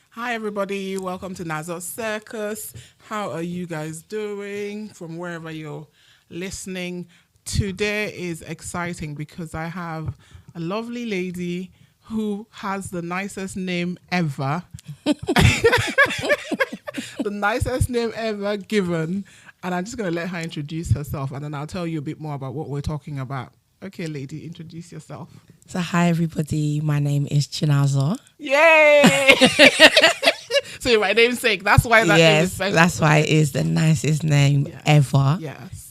Hi everybody, welcome to Nazo Circus. How are you guys doing from wherever you're listening? Today is exciting because I have a lovely lady who has the nicest name ever. The nicest name ever given. And I'm just going to let her introduce herself and then I'll tell you a bit more about what we're talking about. Okay, lady, introduce yourself. So hi everybody, my name is Chinazo. Yay! So my namesake, that's why that name is special. That's why it is the nicest name ever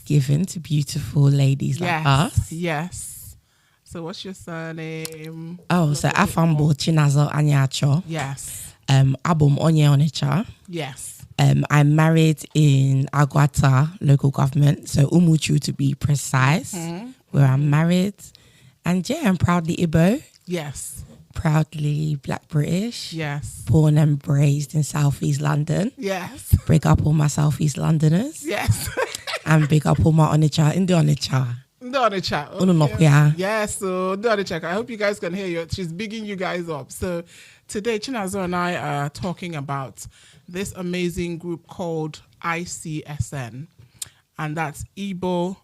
given to beautiful ladies like us. Yes. So what's your surname? Oh, so Afambo Chinazo Anyacho. Yes. Abum Onye Onitsha. Yes. I'm married in Agwata local government, so Umuchu to be precise, where I'm married. And yeah, I'm proudly Igbo. Yes. Proudly Black British. Yes. Born and raised in Southeast London. Yes. Big up all my Southeast Londoners. Yes. And big up all my Onitsha, Ndi Onitsha. Okay. Yes, so Ndi-Igbo. I hope you guys can hear you. She's bigging you guys up. So today, Chinazo and I are talking about this amazing group called ICSN. And that's Igbo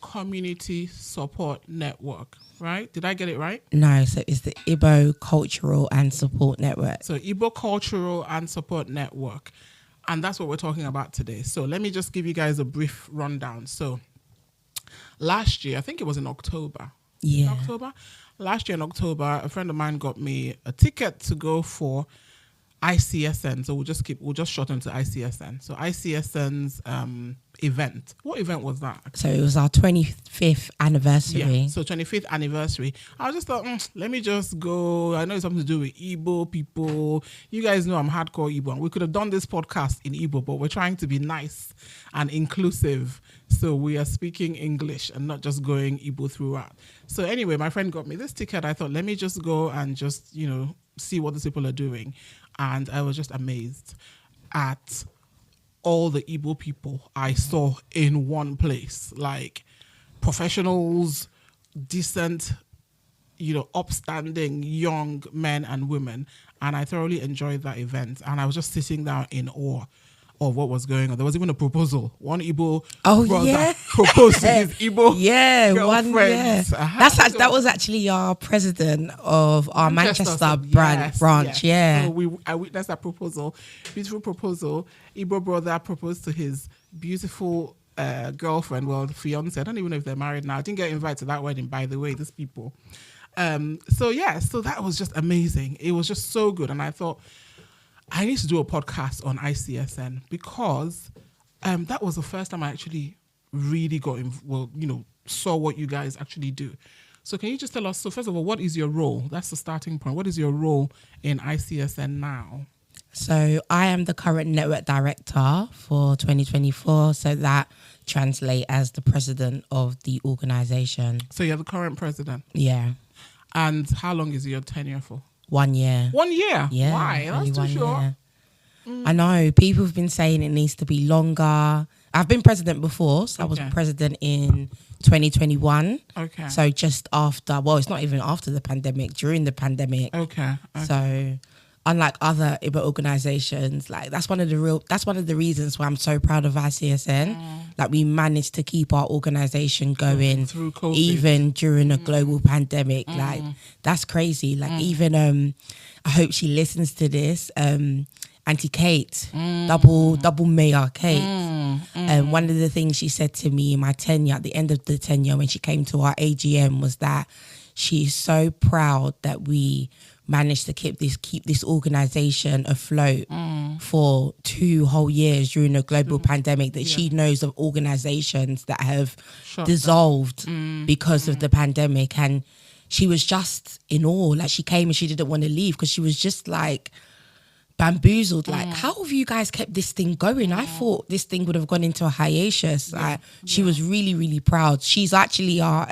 Community Support Network, right? Did I get it right? No, so it's the Igbo Cultural and Support Network. So Igbo Cultural and Support Network. And that's what we're talking about today. So let me just give you guys a brief rundown. So last year, I think it was in October. Yeah. Last year in October, a friend of mine got me a ticket to go for ICSN. So we'll just shorten to ICSN. So ICSN's event. What event was that? So it was our 25th anniversary. Yeah, so 25th anniversary. I just thought, let me just go. I know it's something to do with Igbo people. You guys know I'm hardcore Igbo. And we could have done this podcast in Igbo, but we're trying to be nice and inclusive. So we are speaking English and not just going Igbo throughout. So anyway, my friend got me this ticket. I thought, let me just go and just, see what these people are doing. And I was just amazed at all the Igbo people I saw in one place, like professionals, decent, upstanding young men and women. And I thoroughly enjoyed that event. And I was just sitting down in awe of what was going on. There was even a proposal. One Igbo brother proposed to his Igbo girlfriend. That was actually our president of our Manchester branch. Yeah. So I witnessed that proposal. Beautiful proposal. Igbo brother proposed to his beautiful girlfriend, fiance. I don't even know if they're married now. I didn't get invited to that wedding, by the way, these people. So that was just amazing. It was just so good. And I thought, I need to do a podcast on ICSN because that was the first time I actually really got saw what you guys actually do. So can you just tell us, so first of all, what is your role? That's the starting point. What is your role in ICSN now? So I am the current network director for 2024. So that translates as the president of the organization. So you're the current president? Yeah. And how long is your tenure for? 1 year. 1 year? Yeah. Why? That's too short. I know. People have been saying it needs to be longer. I've been president before. So I was president in 2021. Okay. So just after, it's not even after the pandemic, during the pandemic. Okay. So unlike other Igbo organizations, like that's one of the reasons why I'm so proud of ICSN. Like we managed to keep our organization going through COVID, even during a global pandemic. Like that's crazy. Like even I hope she listens to this. Auntie Kate, double mayor Kate. One of the things she said to me in my tenure, at the end of the tenure when she came to our AGM, was that she's so proud that we managed to keep this organization afloat for 2 whole years during a global pandemic, that she knows of organizations that have dissolved because of the pandemic. And she was just in awe. Like she came and she didn't want to leave because she was just like bamboozled. Like, how have you guys kept this thing going? I thought this thing would have gone into a hiatus. She was really, really proud. She's actually our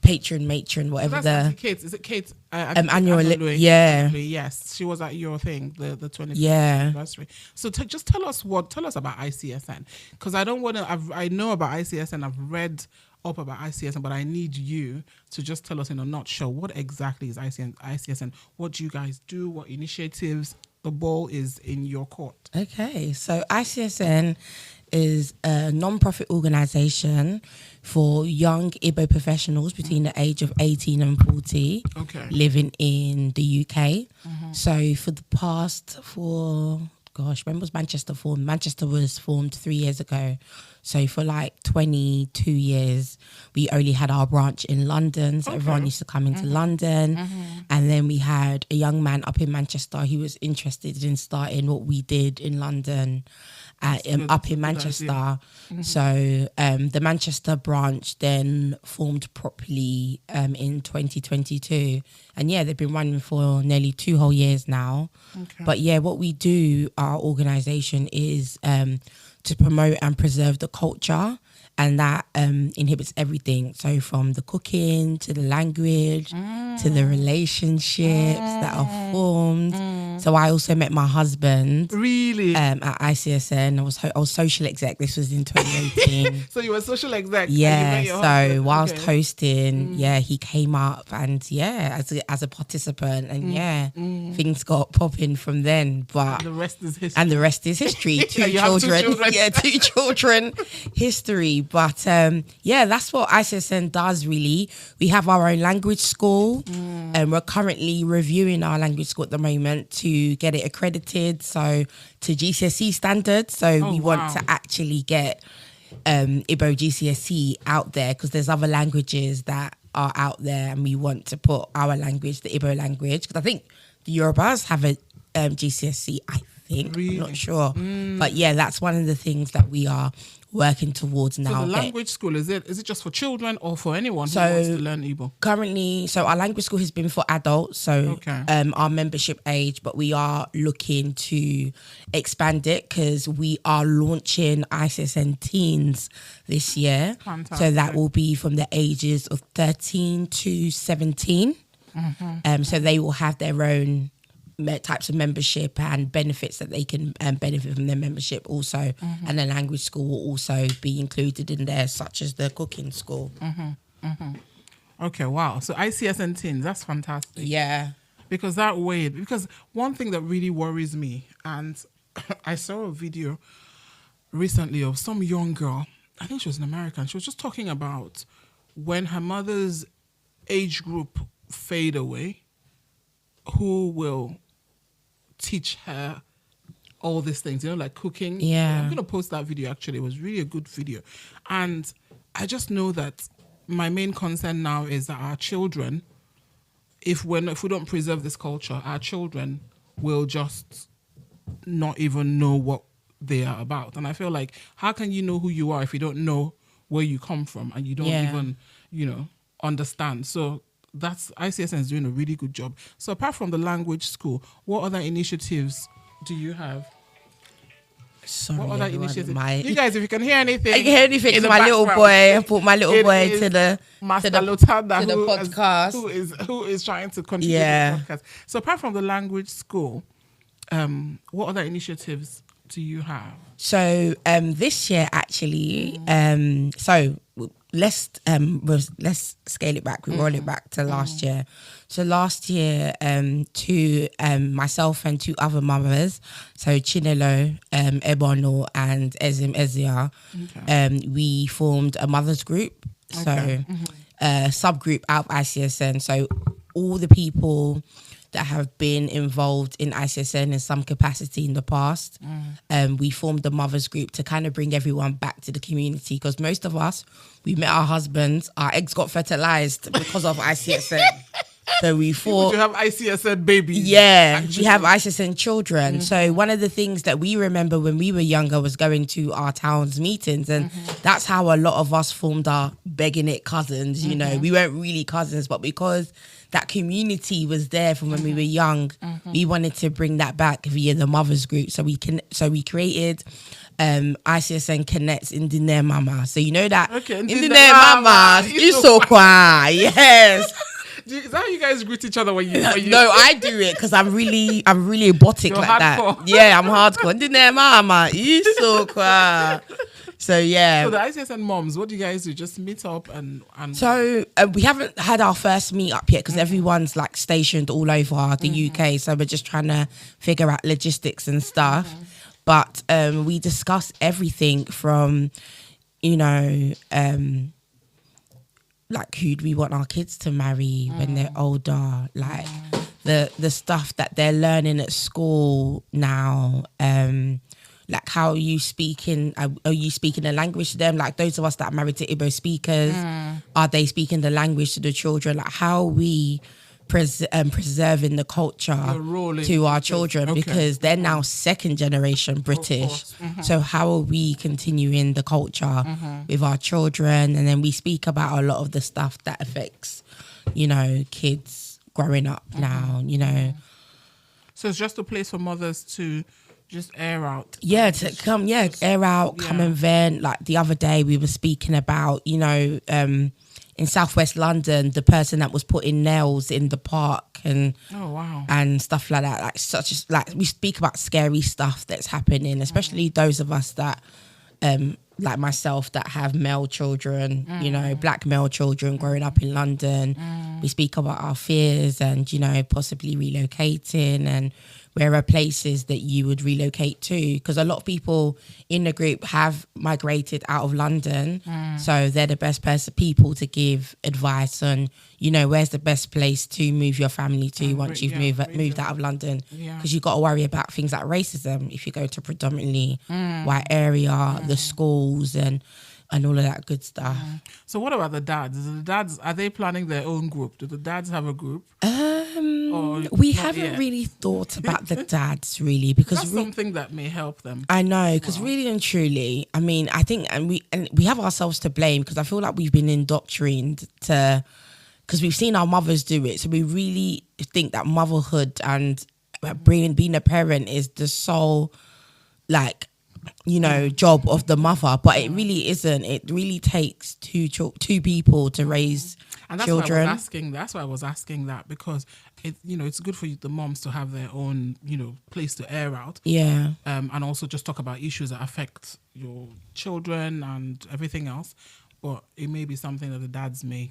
matron, whatever. Kate. Is it Kate? Annual, yes, she was at your thing, the 25th anniversary. So just tell us about ICSN, because I don't want to. I know about ICSN. I've read up about ICSN, but I need you to just tell us in a nutshell, what exactly is ICSN? What do you guys do? What initiatives? The ball is in your court. Okay, so ICSN is a non-profit organisation for young Igbo professionals between the age of 18 and 40 living in the UK. So for the past, when was Manchester formed? Manchester was formed 3 years ago. So for like 22 years, we only had our branch in London. So everyone used to come into London. And then we had a young man up in Manchester who was interested in starting what we did in London up in Manchester. So the Manchester branch then formed properly in 2022. And yeah, they've been running for nearly 2 whole years now. But yeah, what we do, our organisation, is to promote and preserve the culture, and that inhibits everything. So from the cooking to the language to the relationships that are formed. So I also met my husband at ICSN. I was social exec. This was in 2018. So you were social exec. Yeah. So whilst hosting, he came up and as a participant, and things got popping from then. But the rest is history. And the rest is history. Two children. History. But that's what ICSN does, really. We have our own language school, and we're currently reviewing our language school at the moment to get it accredited, so to GCSE standards. So we want to actually get Igbo GCSE out there, because there's other languages that are out there, and we want to put our language, the Igbo language, because I think the Yorubas have a GCSE, I think. Really? I'm not sure. But yeah, that's one of the things that we are working towards now. So the language school, is it just for children or for anyone who wants to learn Igbo? Currently, so our language school has been for adults, so our membership age, but we are looking to expand it because we are launching ICSN Teens this year. Fantastic. So that will be from the ages of 13 to 17. So they will have their own types of membership and benefits that they can benefit from their membership also. And the language school will also be included in there, such as the cooking school. Okay, wow. So ICSN Teens, that's fantastic. Yeah. Because one thing that really worries me, and I saw a video recently of some young girl, I think she was an American, she was just talking about when her mother's age group fade away, who will teach her all these things, like cooking. Yeah. I'm going to post that video, actually. It was really a good video. And I just know that my main concern now is that our children, if we don't preserve this culture, our children will just not even know what they are about. And I feel like, how can you know who you are if you don't know where you come from and you don't even, understand? So that's ICSN is doing a really good job. So apart from the language school, what other initiatives do you have? Sorry, what other initiatives? You guys, if you can hear anything, I can hear anything. It's my little boy. I put my little boy to the podcast, who is trying to contribute to the podcast. So apart from the language school, what other initiatives do you have? So this year, actually, let's scale it back. We roll it back to last year. So last year, myself and 2 other mothers, so Chinelo, Ebono, and Ezim Ezia, we formed a mothers group. So a subgroup out of ICSN. So all the people that have been involved in ICSN in some capacity in the past. We formed the mothers group to kind of bring everyone back to the community, because most of us, we met our husbands, our eggs got fertilized because of ICSN. So we thought, you have ICSN babies. Yeah, actually. We have ICSN children. So one of the things that we remember when we were younger was going to our town's meetings, and that's how a lot of us formed our begging it cousins. We weren't really cousins, but because that community was there from when we were young, we wanted to bring that back via the mothers group. So we created ICSN Connects Ndi Mama. So you know that Ndi Mama, you so quiet. Yes. Is that how you guys greet each other when you? No, I do it because I'm really robotic. You're like hardcore. That. Yeah, I'm hardcore. Ndi Mama, you so quiet. So yeah. So the ICSN moms, what do you guys do? Just meet up and So we haven't had our first meet up yet because everyone's like stationed all over the UK. So we're just trying to figure out logistics and stuff. But we discuss everything from, you know, like who do we want our kids to marry when they're older, like the stuff that they're learning at school now, like how are you speaking the language to them, like those of us that are married to Igbo speakers, are they speaking the language to the children, like how are we preserving the culture to our children, because they're now second generation British. So how are we continuing the culture with our children? And then we speak about a lot of the stuff that affects, you know, kids growing up now, you know. So it's just a place for mothers to just air out. Yeah, to come, air out, come and vent. Like the other day we were speaking about, you know, in Southwest London, the person that was putting nails in the park and and stuff like that. Like such as like we speak about scary stuff that's happening, especially those of us that like myself that have male children, you know, black male children growing up in London. We speak about our fears and, you know, possibly relocating and where are places that you would relocate to, because a lot of people in the group have migrated out of London, so they're the best people to give advice on, you know, where's the best place to move your family to once you've moved out of London, because you've got to worry about things like racism if you go to predominantly white area, the schools and all of that good stuff. So what about the dads? The dads, are they planning their own group? Do the dads have a group? We haven't really thought about the dads really, because that's something that may help them. I know, because really and truly, I mean, I think, and we have ourselves to blame, because I feel like we've been indoctrinated to, because we've seen our mothers do it, so we really think that motherhood and being a parent is the sole, like, you know, job of the mother, but it really isn't. It really takes two people to raise children. That's why I was asking that, because it, you know, it's good for the moms to have their own, you know, place to air out. Yeah. And also just talk about issues that affect your children and everything else. But it may be something that the dads may.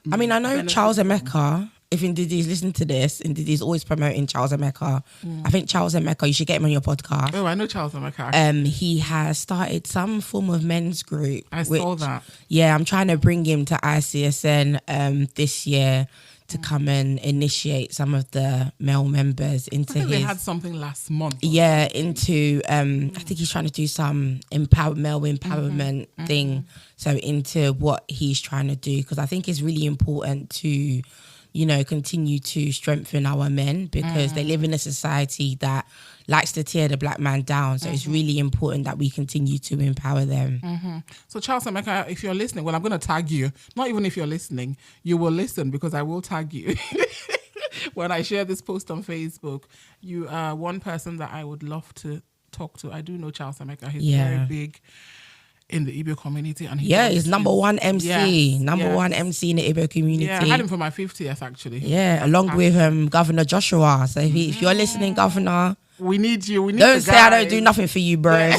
I mean, I know Charles Emeka, if Ndidi's listening to this, Ndidi's always promoting Charles Emeka. I think Charles Emeka, you should get him on your podcast. Oh, I know Charles Emeka. He has started some form of men's group. I saw that. Yeah, I'm trying to bring him to ICSN this year to come and initiate some of the male members into they had something last month. Yeah, into I think he's trying to do some male empowerment thing. So into what he's trying to do, because I think it's really important to, you know, continue to strengthen our men, because they live in a society that likes to tear the black man down. So it's really important that we continue to empower them. So Charles Emeka, if you're listening, well, I'm going to tag you. Not even if you're listening, you will listen, because I will tag you. When I share this post on Facebook, you are one person that I would love to talk to. I do know Charles Emeka. He's very big in the Igbo community, and he's number one MC, one MC in the Igbo community. Yeah, I had him for my 50th actually. Yeah, along with Governor Joshua. So if you're listening, Governor, we need you. Don't say I don't do nothing for you, bro.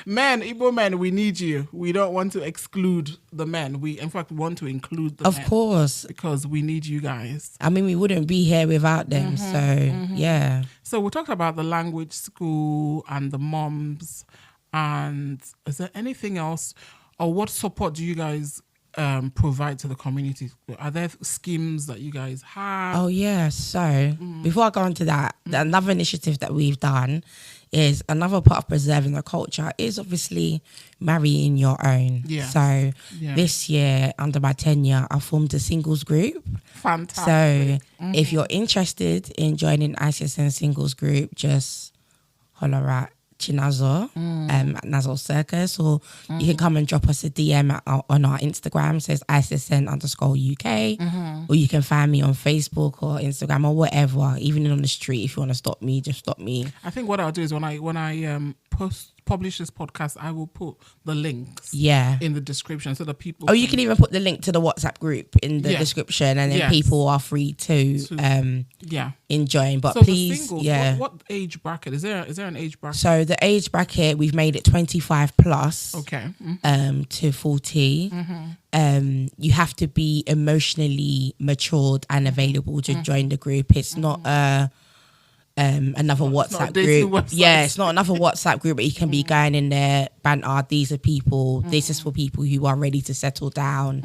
Men, Igbo men, we need you. We don't want to exclude the men. We, in fact, want to include the men. Of course. Because we need you guys. I mean, we wouldn't be here without them. So, So we talked about the language school and the moms. And is there anything else, or what support do you guys provide to the community? Are there schemes that you guys have? Oh yeah, so before I go into that, another initiative that we've done is another part of preserving the culture is obviously marrying your own. So this year, under my tenure, I formed a singles group. Fantastic. So if you're interested in joining ICSN singles group, just holler at Chinazo at Nazo Circus, or you can come and drop us a DM on our Instagram, says ICSN_UK, or you can find me on Facebook or Instagram or whatever, even on the street. If you want to stop me, just stop me. I think what I'll do is when I publish this podcast, I will put the links Yeah. in the description so that people. Oh, you can even put the link to the WhatsApp group in the description, and then people are free to enjoy. But so please, singles, what age bracket is there? Is there an age bracket? So the age bracket, we've made it 25 plus. Okay. To 40. You have to be emotionally matured and available to join the group. It's not another WhatsApp group. Yeah, it's not another WhatsApp group, but you can be going in there, banter. These are people. This is for people who are ready to settle down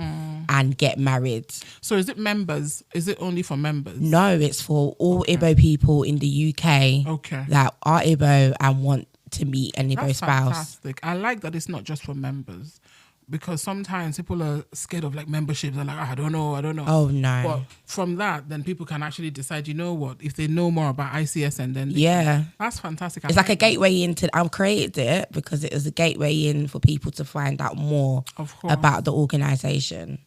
and get married. So is it members? Is it only for members? No, it's for all Igbo people in the UK that are Igbo and want to meet an Igbo spouse. Fantastic. I like that it's not just for members, because sometimes people are scared of like memberships. They're like, I don't know. Oh no. But from that, then people can actually decide, you know what, if they know more about ICSN, then that's fantastic. It's like a gateway into, I created it because it was a gateway in for people to find out more about the organization.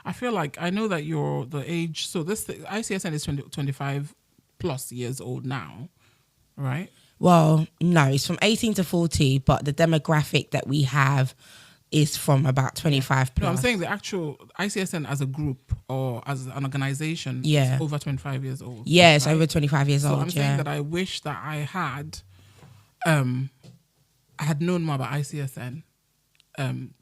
I feel like, I know that you're the age, so this ICSN is 25 plus years old now, right? Well, no, it's from 18 to 40, but the demographic that we have is from about 25 plus. No, I'm saying the actual ICSN as a group or as an organization is over 25 years old. Yeah, it's over 25 years old. So I'm saying that I wish that I had known more about ICSN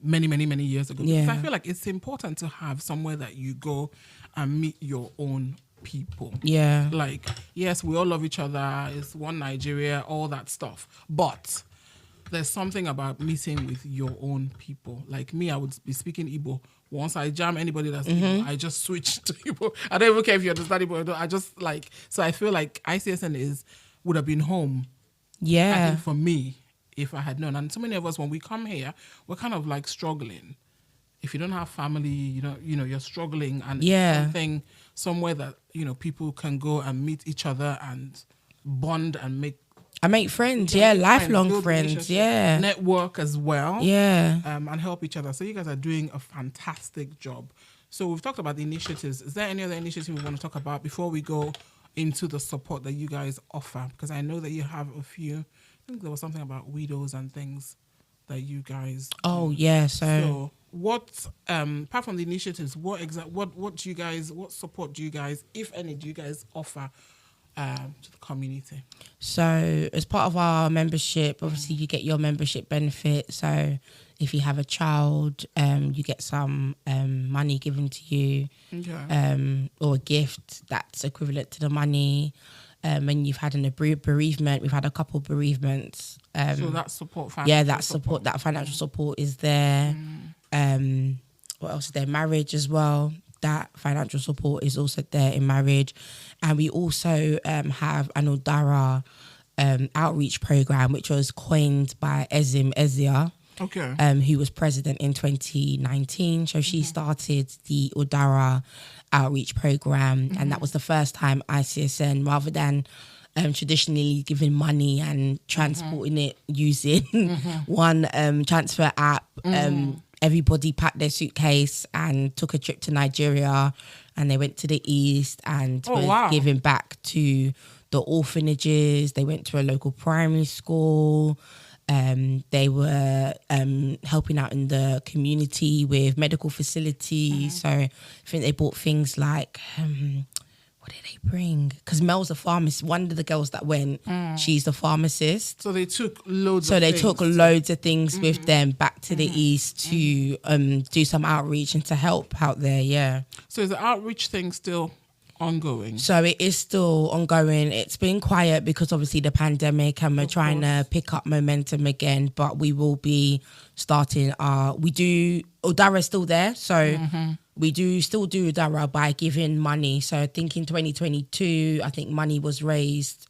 many years ago. Because I feel like it's important to have somewhere that you go and meet your own people. Yeah. Like, yes, we all love each other. It's one Nigeria, all that stuff. But there's something about meeting with your own people. Like me, I would be speaking Igbo. Once I jam anybody that's Igbo, I just switch to Igbo. I don't even care if you understand Igbo. I just like, so I feel like ICSN would have been home. Yeah. I think for me, if I had known. And so many of us, when we come here, we're kind of like struggling. If you don't have family, you know, you're struggling, and it's something somewhere that, people can go and meet each other and bond and make friends, lifelong friends, network as well, and help each other. So you guys are doing a fantastic job. So we've talked about the initiatives. Is there any other initiative we want to talk about before we go into the support that you guys offer? Because I know that you have a few. I think there was something about widows and things that you guys. Oh yeah, so what apart from the initiatives, what support do you guys, if any, do you guys offer to the community? So as part of our membership, obviously you get your membership benefit. So if you have a child, you get some money given to you, or a gift that's equivalent to the money. When you've had an bereavement, we've had a couple bereavements. So that support, that financial support is there. What else is there? Marriage as well. That financial support is also there in marriage. And we also have an Udara outreach program, which was coined by Ezia, who was president in 2019. So she started the Udara outreach program, and that was the first time ICSN, rather than traditionally giving money and transporting it using one transfer app, everybody packed their suitcase and took a trip to Nigeria, and they went to the east and was giving back to the orphanages. They went to a local primary school. They were helping out in the community with medical facilities. So I think they bought things like, what did they bring? Because Mel's a pharmacist. One of the girls that went, she's a pharmacist. So they took loads of things with them back to the east to do some outreach and to help out there, yeah. So is the outreach thing still ongoing? So it is still ongoing. It's been quiet because obviously the pandemic, and we're trying to pick up momentum again, but we will be starting Udara is still there, so we do still do Udara by giving money. So I think in 2022, money was raised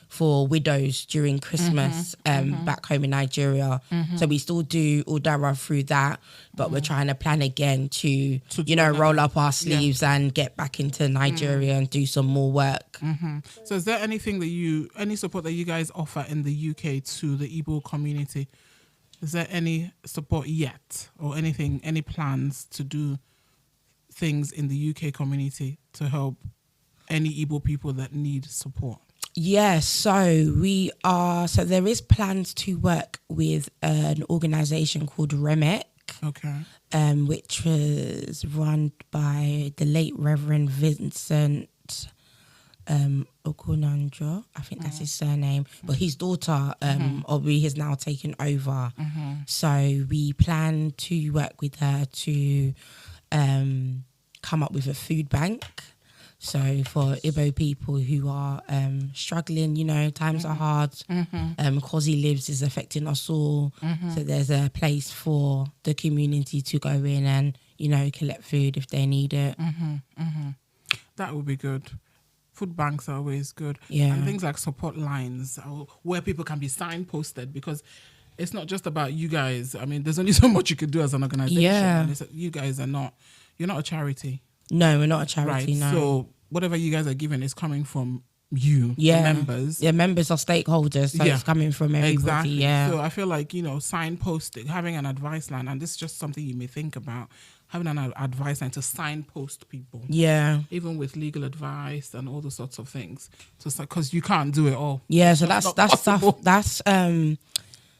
for widows during Christmas back home in Nigeria. So we still do Udara through that, but we're trying to plan again to roll up our sleeves and get back into Nigeria and do some more work. So is there any support that you guys offer in the UK to the Igbo community? Is there any support yet, or any plans to do things in the UK community to help any Igbo people that need support? Yeah, so we are. So there is plans to work with an organisation called REMEC, Okay. which was run by the late Reverend Vincent Okunanjo. I think that's his surname. But his daughter, Aubrey, has now taken over. So we plan to work with her to come up with a food bank. So for Igbo people who are struggling, you know, times are hard. Kosi Lives is affecting us all. So there's a place for the community to go in and, you know, collect food if they need it. That would be good. Food banks are always good. Yeah. And things like support lines where people can be signposted, because it's not just about you guys. I mean, there's only so much you could do as an organization. Yeah. And you guys are not, you're not a charity. No, we're not a charity, Right. no. So whatever you guys are giving is coming from you, yeah. the members. Yeah, members are stakeholders, so it's coming from everybody. Exactly. Yeah. So I feel like, you know, signposting, having an advice line, and this is just something you may think about, having an advice line to signpost people. Yeah. Even with legal advice and all those sorts of things. So it's like, because you can't do it all. Yeah, so It's that's not stuff,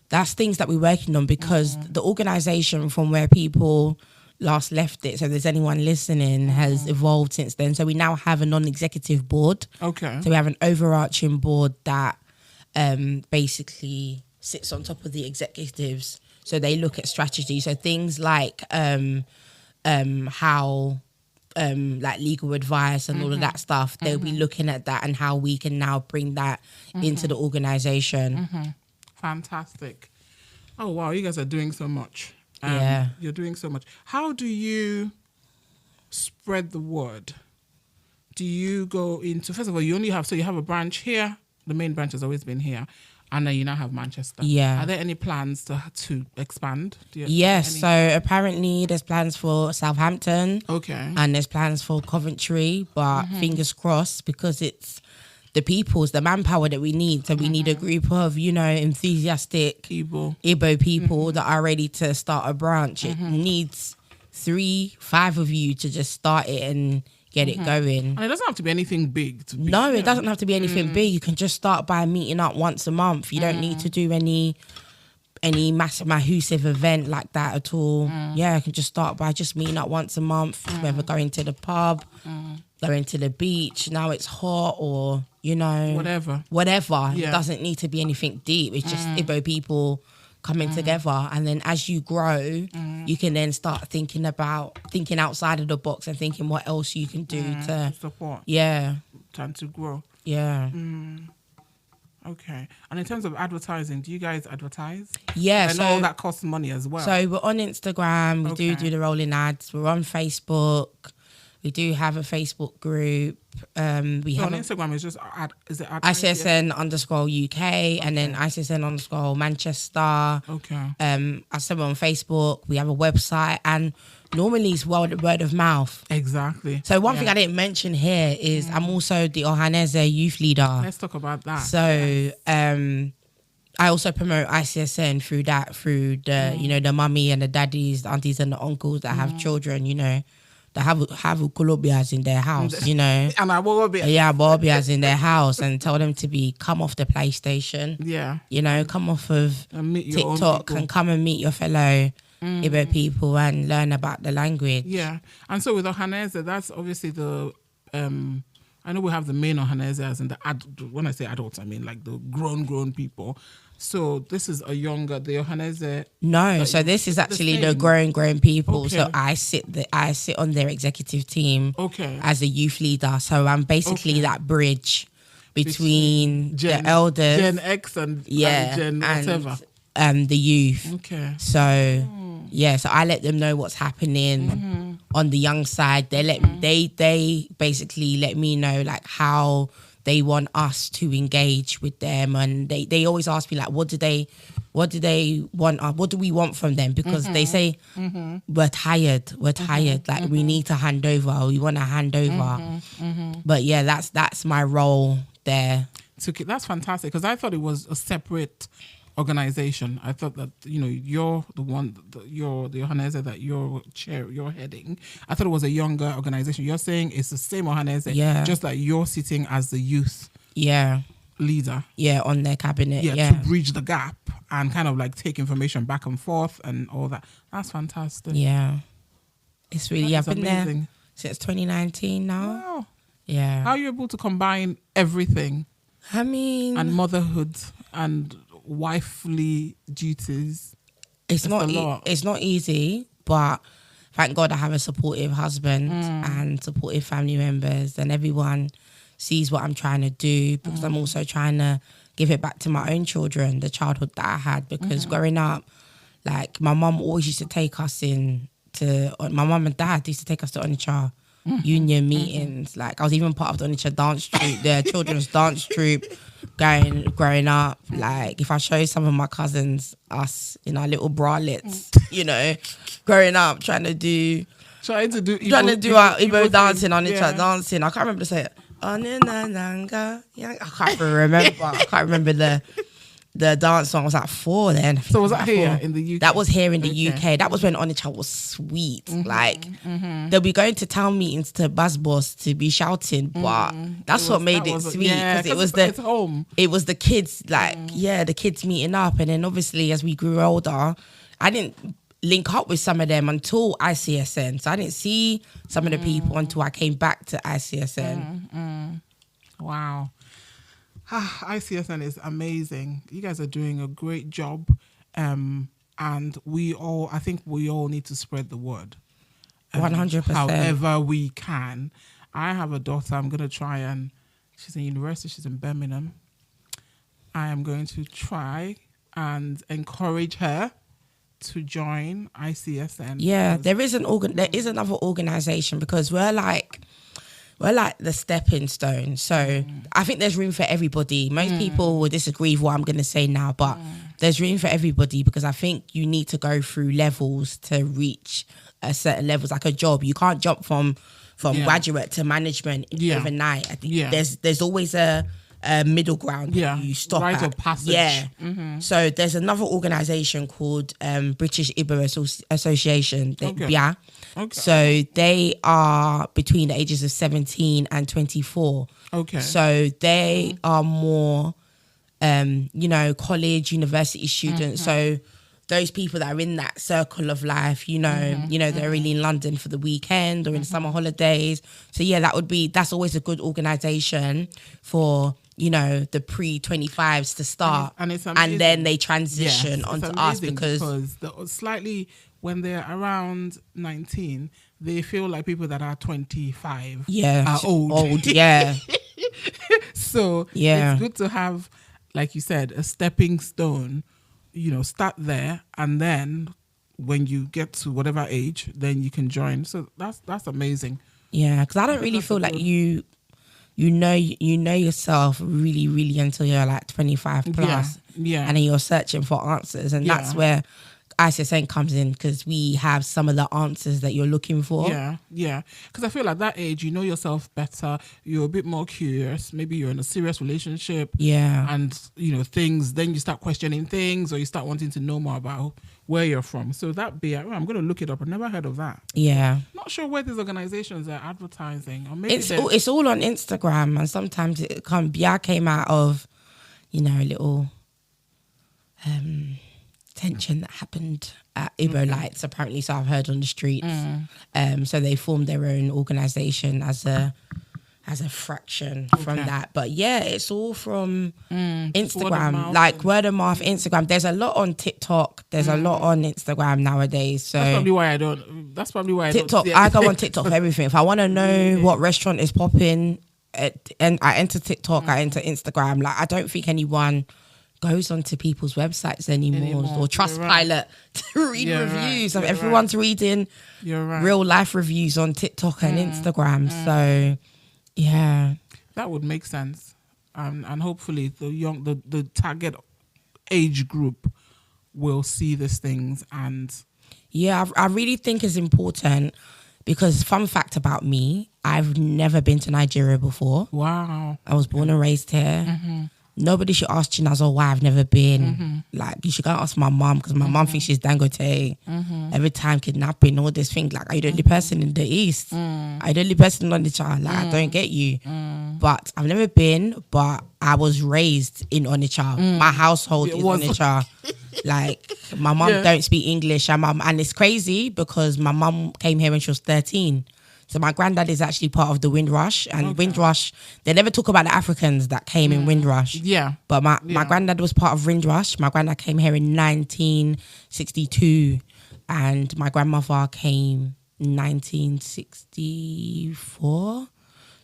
that's things that we're working on, because the organisation from where people last left it, so if there's anyone listening, has evolved since then. So we now have a non-executive board. Okay. So we have an overarching board that basically sits on top of the executives. So they look at strategy. So things like how like legal advice and all of that stuff, they'll be looking at that and how we can now bring that into the organisation. Fantastic. Oh, wow. You guys are doing so much. Yeah. You're doing so much. How do you spread the word? Do you go into, first of all, you have a branch here. The main branch has always been here. And then you now have Manchester. Yeah. Are there any plans to expand? Yes. So apparently there's plans for Southampton. Okay. And there's plans for Coventry. But fingers crossed, because it's the the manpower that we need. So we need a group of, you know, enthusiastic Igbo people that are ready to start a branch. It needs 3-5 of you to just start it and get it going. And it doesn't have to be anything big. It doesn't have to be anything big. You can just start by meeting up once a month. You don't need to do any massive massive event like that at all. Yeah, I can just start by just meeting up once a month, whether going to the pub, going to the beach. Now it's hot, or, you know, Whatever. Yeah. It Yeah. doesn't need to be anything deep. It's just Igbo people coming together, and then as you grow, you can then start thinking outside of the box and thinking what else you can do to support. Yeah. Time to grow. Yeah. Okay. And in terms of advertising, do you guys advertise? Yeah. I know that costs money as well. So we're on Instagram. We do the rolling ads. We're on Facebook. We do have a Facebook group. We on have Instagram is just ICSN _UK and then ICSN _Manchester. Okay. I said we're on Facebook. We have a website, and normally it's word of mouth. Exactly. So one thing I didn't mention here is I'm also the Ohaneze youth leader. Let's talk about that. So I also promote ICSN through the you know, the mummy and the daddies, the aunties and the uncles that have children, you know, that have ukolobias in their house, you know. And I will be. Yeah, bobias in their house, and tell them to come off the PlayStation. Yeah. You know, come off of TikTok and come and meet your fellow Igbo people and learn about the language. Yeah. And so with Ohaneze, that's obviously the I know we have the main Ohaneze as in when I say adults, I mean like the grown people. So this is the Ohaneze. No, so this is actually the grown people. Okay. So I sit on their executive team. Okay. As a youth leader. So I'm basically that bridge between the elders, Gen X and Gen whatever, and the youth. Okay. So so I let them know what's happening on the young side. They basically let me know like how they want us to engage with them, and they always ask me like, what do they want? What do we want from them? Because they say we're tired, like we need to hand over. We want to hand over. But yeah, that's my role there. That's fantastic, because I thought it was a separate organization. I thought that, you know, you're the one, you're the Ohaneze that you're heading. I thought it was a younger organization. You're saying it's the same Ohaneze, just that you're sitting as the youth. Yeah. leader. Yeah, on their cabinet. Yeah, Yeah. to bridge the gap and kind of like take information back and forth and all that. That's fantastic. Yeah. It's really, That I've is been amazing. there since 2019 now. Wow. Yeah. How are you able to combine everything I mean, and motherhood and wifely duties? it's not a lot. it's not easy, but thank God I have a supportive husband and supportive family members, and everyone sees what I'm trying to do, because I'm also trying to give it back to my own children, the childhood that I had, because growing up, like my mum always used to take us my mum and dad used to take us to Onitsha union meetings. Like I was even part of the Onitsha dance troupe, the children's dance troupe, growing up. Like if I show some of my cousins us in our little bralettes, you know, growing up trying to do our Igbo dancing, Onitsha dancing. I can't remember to say it. I can't remember the dance song. I was like 4 then. So was that here in the UK? That was here in the UK. That was when Onitsha was sweet. Like they'll be going to town meetings to Buzz Boss to be shouting, but that's what made it sweet, because it's home. It was the kids, like the kids meeting up, and then obviously as we grew older, I didn't link up with some of them until ICSN. So I didn't see some of the people until I came back to ICSN. Wow. ICSN is amazing. You guys are doing a great job. And I think we all need to spread the word. 100%. However we can. I have a daughter. I'm going to try, and she's in university. She's in Birmingham. I am going to try and encourage her to join ICSN. Yeah, there is another organization, because we're like the stepping stone. So I think there's room for everybody. Most people will disagree with what I'm going to say now, but there's room for everybody, because I think you need to go through levels to reach a certain levels, like a job. You can't jump from graduate to management overnight. I think there's always a middle ground that you stop right at. of passage. Yeah. So there's another organisation called British Igbo Association, the B.I.A. Okay. So they are between the ages of 17 and 24. Okay. So they are more, college, university students. So those people that are in that circle of life, they're really in London for the weekend or in summer holidays. So yeah, that's always a good organisation for, the pre-25s to start. And it's amazing. And then they transition onto us, because slightly when they're around 19, they feel like people that are 25 are old. Yeah. So it's good to have, like you said, a stepping stone. Start there, and then when you get to whatever age, then you can join. So that's amazing. Yeah, because I don't really feel like you know yourself really, really until you're like 25 plus. Yeah. And then you're searching for answers, and that's where ICSN comes in, because we have some of the answers that you're looking for. Yeah. Because I feel like that age, you know yourself better. You're a bit more curious. Maybe you're in a serious relationship. Yeah. And, things, then you start questioning things, or you start wanting to know more about where you're from. So that B.I.A, I'm going to look it up. I've never heard of that. Yeah. Not sure where these organizations are advertising. Or maybe it's all on Instagram, and sometimes B.I.A came out of, a little tension that happened at Igbo Lights, apparently, so I've heard on the streets. So they formed their own organisation as a fraction from that. But yeah, it's all from Instagram, word of mouth, Instagram. There's a lot on TikTok. There's a lot on Instagram nowadays. So that's probably why I don't. TikTok. I go on TikTok for everything. If I want to know what restaurant is popping, and I enter TikTok, I enter Instagram. Like I don't think anyone goes onto people's websites anymore or Trustpilot to read reviews. Everyone's reading real life reviews on TikTok and Instagram. So yeah, that would make sense. And hopefully the target age group will see these things. And yeah, I really think it's important, because fun fact about me, I've never been to Nigeria before. Wow. I was born and raised here. nobody should ask Chinazo why I've never been. Like, you should go and ask my mom, because my mom thinks she's Dangote. Every time kidnapping, all this thing. Like, are you the only person in the East? Are you the only person on the child? Like, I don't get you. But I've never been, but I was raised in Onitsha. My household is Onitsha. Like, my mom don't speak English. And it's crazy because my mom came here when she was 13. So my granddad is actually part of the Windrush. And Windrush, they never talk about the Africans that came in Windrush. Yeah. But my granddad was part of Windrush. My granddad came here in 1962. And my grandmother came in 1964.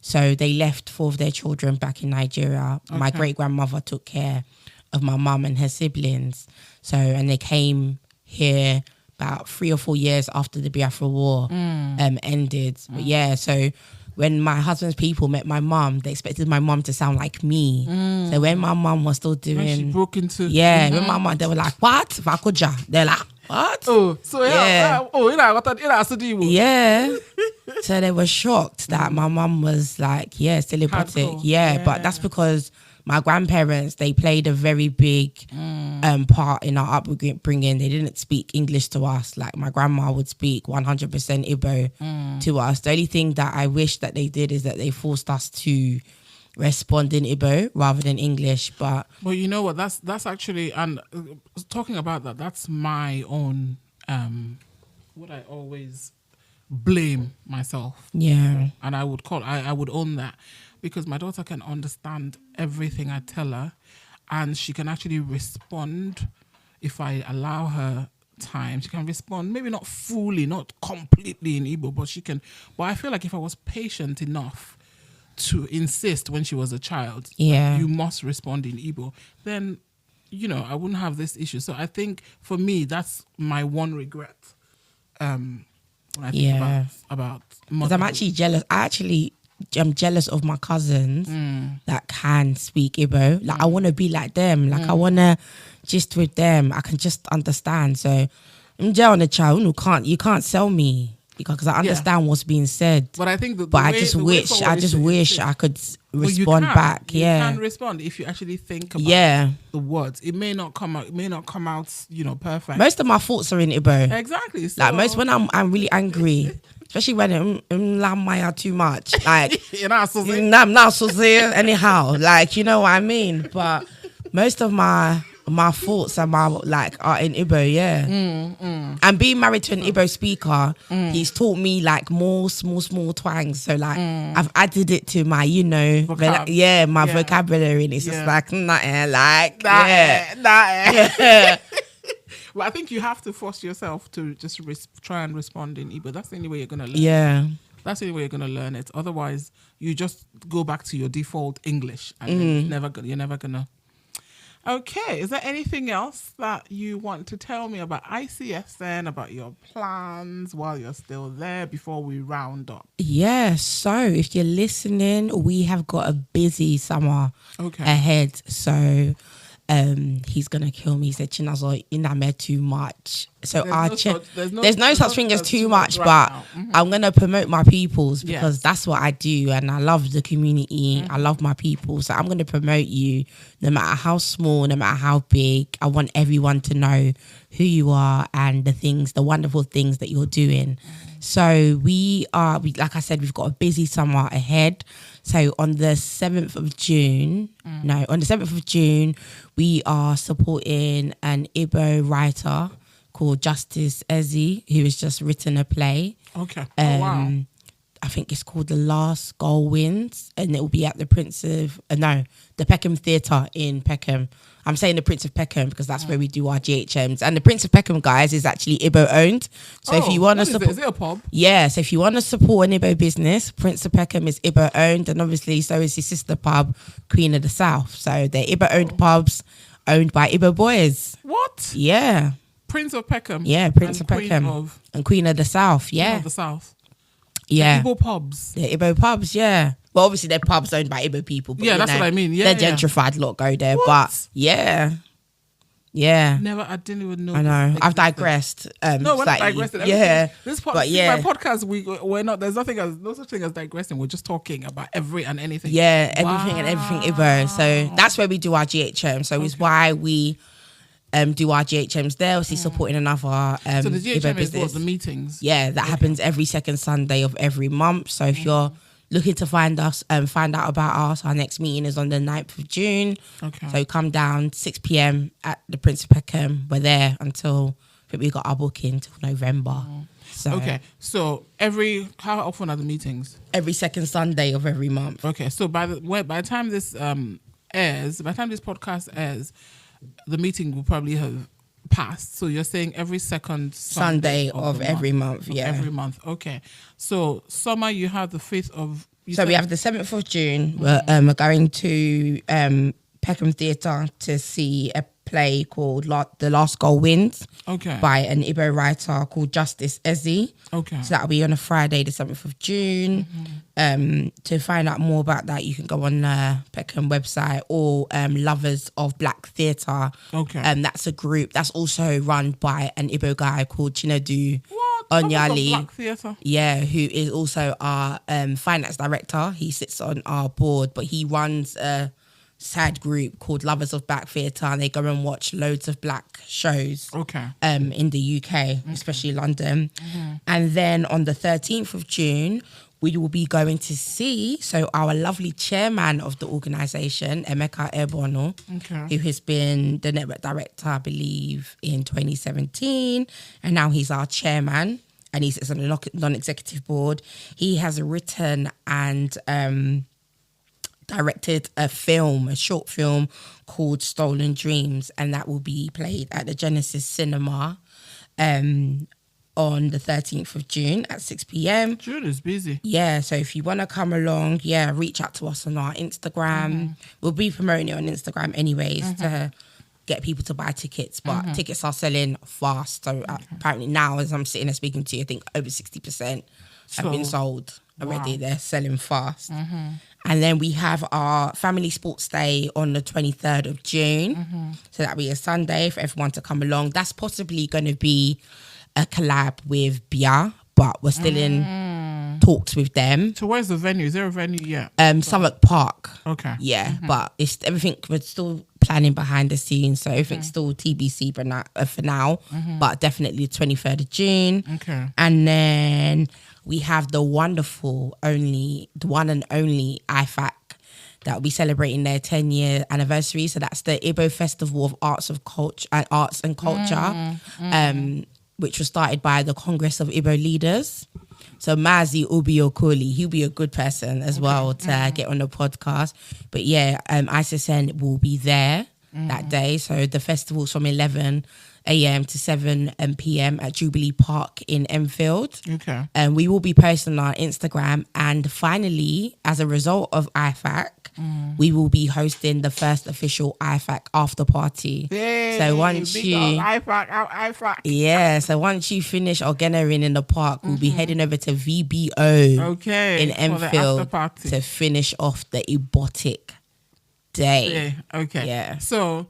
So they left 4 of their children back in Nigeria. Okay. My great-grandmother took care of my mum and her siblings. So, and they came here about 3 or 4 years after the Biafra War ended. But yeah, so when my husband's people met my mum, they expected my mum to sound like me. So when my mum was still doing... When she broke into... Yeah, when my mum, they were like, what? Vakoja. They're like, what? Oh, so yeah. Yeah. So they were shocked that my mum was like, celibate. Yeah, but that's because my grandparents, they played a very big part in our upbringing. They didn't speak English to us. Like, my grandma would speak 100% Igbo to us. The only thing that I wish that they did is that they forced us to respond in Igbo rather than English. But well, you know what? That's actually, and talking about that, that's my own what I always blame myself. Yeah. And I would own that, because my daughter can understand everything I tell her, and she can actually respond if I allow her time. She can respond, maybe not fully, not completely in Igbo, but she can. But I feel like if I was patient enough to insist when she was a child, you must respond in Igbo, then, you know, I wouldn't have this issue. So I think for me, that's my one regret. When I think about because I'm actually jealous. I'm jealous of my cousins that can speak Igbo. Like, I want to be like them. Like, I want to just with them. I can just understand. So, I'm on the child. You can't sell me because I understand what's being said. But I think I just wish I could respond back. You can respond if you actually think about the words. It may not come out. You know, perfect. Most of my thoughts are in Igbo. Exactly. So, like, most when I'm really angry. Especially when I'm too much. Like, I'm not so there anyhow. Like, you know what I mean? But most of my thoughts are in Igbo, And being married to an Igbo speaker, he's taught me like more small twangs. So like I've added it to my, my vocabulary, and it's just like Well, I think you have to force yourself to just try and respond in Igbo. That's the only way you're going to learn it. That's the only way you're going to learn it. Otherwise, you just go back to your default English, and you're never going to. Okay, is there anything else that you want to tell me about ICSN, about your plans while you're still there before we round up? Yeah, so if you're listening, we have got a busy summer ahead. So he's gonna kill me. He said, Chinazo, iname too much. So there's no such thing as too much, but I'm gonna promote my peoples because that's what I do, and I love the community. I love my people, so I'm gonna promote you no matter how small, no matter how big. I want everyone to know who you are and the wonderful things that you're doing. So like I said, we've got a busy summer ahead. So on the 7th of June, we are supporting an Igbo writer called Justice Ezi, who has just written a play. Okay. Wow. I think it's called The Last Goal Wins, and it will be at the Peckham Theatre in Peckham. I'm saying the Prince of Peckham because that's where we do our GHMs. And the Prince of Peckham, guys, is actually Igbo owned. So if you want to support... Is it a pub? Yeah, so if you want to support an Igbo business, Prince of Peckham is Igbo owned, and obviously so is his sister pub, Queen of the South. So they're Igbo owned pubs owned by Igbo boys. What? Yeah. Prince of Peckham? Yeah, Prince of Peckham. And Queen of the South, yeah. Queen of the South. Yeah. The Igbo pubs. The Igbo pubs, yeah. Well, obviously they're pubs owned by Igbo people. But that's what I mean. Yeah, they're gentrified lot go there. What? But yeah. Yeah. Never. I didn't even know. I know. this I've existed. digressed. No, we're not slightly. digressing. Yeah. But yeah, my podcast. We're not. There's no such thing as digressing. We're just talking about every and anything. Yeah, everything and everything Igbo. So that's where we do our GHM. So it's why we do our GHMs there, obviously supporting another So the Igbo GHM is business. what, the meetings. Yeah, that happens every second Sunday of every month. So if you're looking to find us and find out about us, our next meeting is on the 9th of June. Okay. So come down 6 p.m. at the Prince of Peckham. We're there until I think we got our booking till November. So Okay. So how often are the meetings? every second Sunday of every month. Okay. So by the time this airs, by the time this podcast airs, the meeting will probably have passed. So you're saying every second Sunday of the every month, yeah. Every month. Okay. So summer, you have the 5th of. So we have the 7th of June. We're going to Peckham Theatre to see a play called The Last Goal Wins Okay. by an Igbo writer called Justice Ezi. Okay. So that'll be on a Friday, the 7th of June. To find out more about that, you can go on the Peckham website or Lovers of Black Theatre. Okay. That's a group that's also run by an Igbo guy called Chinazo. What? Onyali. Black theatre. Yeah, who is also our finance director. He sits on our board, but he runs a side group called Lovers of Black Theatre, and they go and watch loads of black shows Okay. in the UK, especially London. And then on the 13th of June, we will be going to see our lovely chairman of the organisation, Emeka Ebono, Okay. who has been the network director, I believe, in 2017, and now he's our chairman, and he sits on the non-executive board. He has written and directed a short film called Stolen Dreams, and that will be played at the Genesis Cinema on the 13th of June at 6 p.m. June is busy. Yeah, so if you want to come along, reach out to us on our Instagram. We'll be promoting it on Instagram anyways to get people to buy tickets, but tickets are selling fast. So apparently now, as I'm sitting there speaking to you, I think over 60% have been sold already. Wow. They're selling fast. And then we have our family sports day on the 23rd of June. So that'll be a Sunday for everyone to come along. That's possibly going to be a collab with B.I.A, but we're still in talks with them. So where's the venue? Is there a venue yet? Southwark Park. Okay. Yeah, but it's everything, we're still planning behind the scenes, so everything's still TBC for now, but definitely the 23rd of June. Okay. And then we have the one and only IFAC that will be celebrating their 10-year anniversary. So that's the Igbo Festival of Arts and Culture, which was started by the Congress of Igbo Leaders. So Mazi Obiokoli, he'll be a good person as well to get on the podcast. But yeah, ICSN will be there that day. So the festival's from 11 a.m. to 7 p.m. at Jubilee Park in Enfield. Okay. And we will be posting on our Instagram. And finally, as a result of IFAC, we will be hosting the first official IFAC after party. Yay, so once so once you finish organizing in the park, we'll be heading over to VBO in Enfield to finish off the Ibotic day. Okay. Yeah. So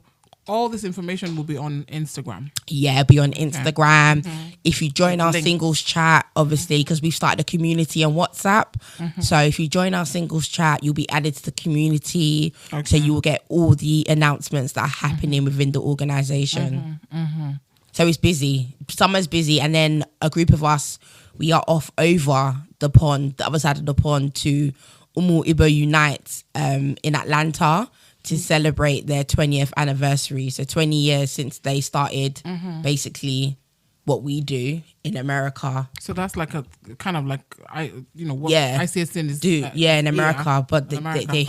all this information will be on Instagram. Yeah, be on Instagram. If you join our singles chat, obviously, because we've started a community on WhatsApp. So if you join our singles chat, you'll be added to the community. So you will get all the announcements that are happening within the organisation. So it's busy. Summer's busy. And then a group of us, we are off over the pond, the other side of the pond, to Umu Igbo Unite in Atlanta to celebrate their 20th anniversary. So 20 years since they started basically what we do in America. So that's like a kind of like, what ICSN is. In America, but they're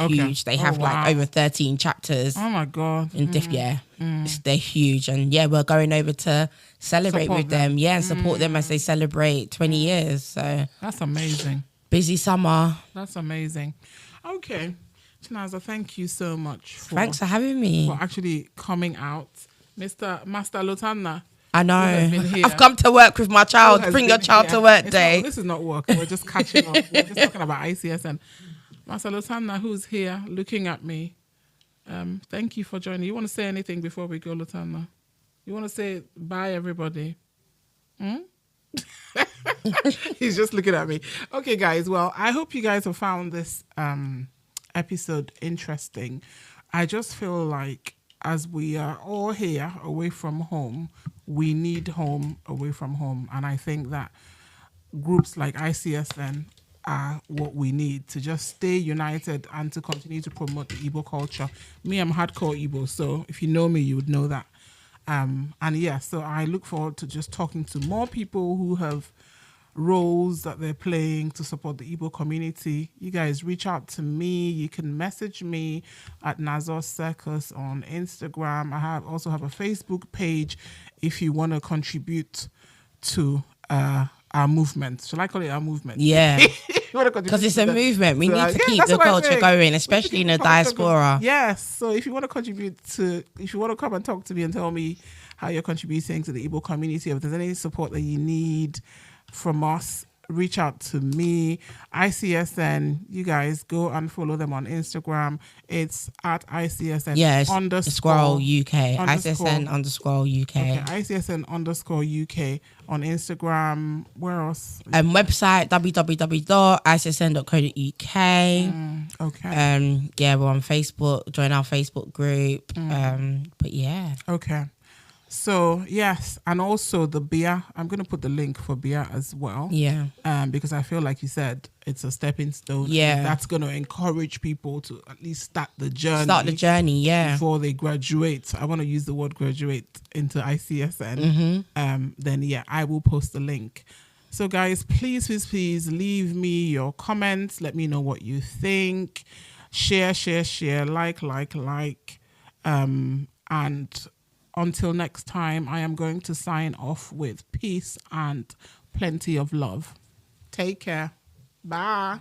huge. They have like over 13 chapters. Oh my God. They're huge. And we're going over to celebrate with them. And support them as they celebrate 20 years. So that's amazing. Busy summer. That's amazing. Okay. Chinazo, thank you so much. Thanks for having me. For actually coming out. Master Lotana. I know. I've come to work with my child. Bring your child to work day. This is not work. We're just catching up. We're just talking about ICSN. Master Lotana, who's here looking at me. Thank you for joining. You want to say anything before we go, Lotana? You want to say bye, everybody? He's just looking at me. Okay, guys. Well, I hope you guys have found this episode interesting. I just feel like as we are all here away from home, we need home away from home. And I think that groups like ICSN are what we need to just stay united and to continue to promote the Igbo culture. Me, I'm hardcore Igbo, so if you know me, you would know that. And yeah, so I look forward to just talking to more people who have roles that they're playing to support the Igbo community. You guys reach out to me. You can message me at Nazos Circus on Instagram. I also have a Facebook page if you want to contribute to our movement. Shall I call it our movement? Yeah. Because it's a movement. We need to keep the culture going, especially in the diaspora. Yes. So if you want to contribute if you want to come and talk to me and tell me how you're contributing to the Igbo community, if there's any support that you need from us, reach out to me. ICSN, you guys go and follow them on Instagram. It's at ICSN underscore UK. ICSN underscore UK. Okay, ICSN underscore UK on Instagram. Where else? Website www.issn.co.uk. Okay. Yeah, we're on Facebook. Join our Facebook group. But yeah. Okay. So yes, and also the B.I.A. I'm going to put the link for B.I.A. as well. Yeah. Because I feel like you said it's a stepping stone. Yeah. That's going to encourage people to at least start the journey. Yeah. Before they graduate. I want to use the word graduate into ICSN. Then yeah, I will post the link. So guys, please leave me your comments. Let me know what you think. Share, like. And until next time, I am going to sign off with peace and plenty of love. Take care. Bye.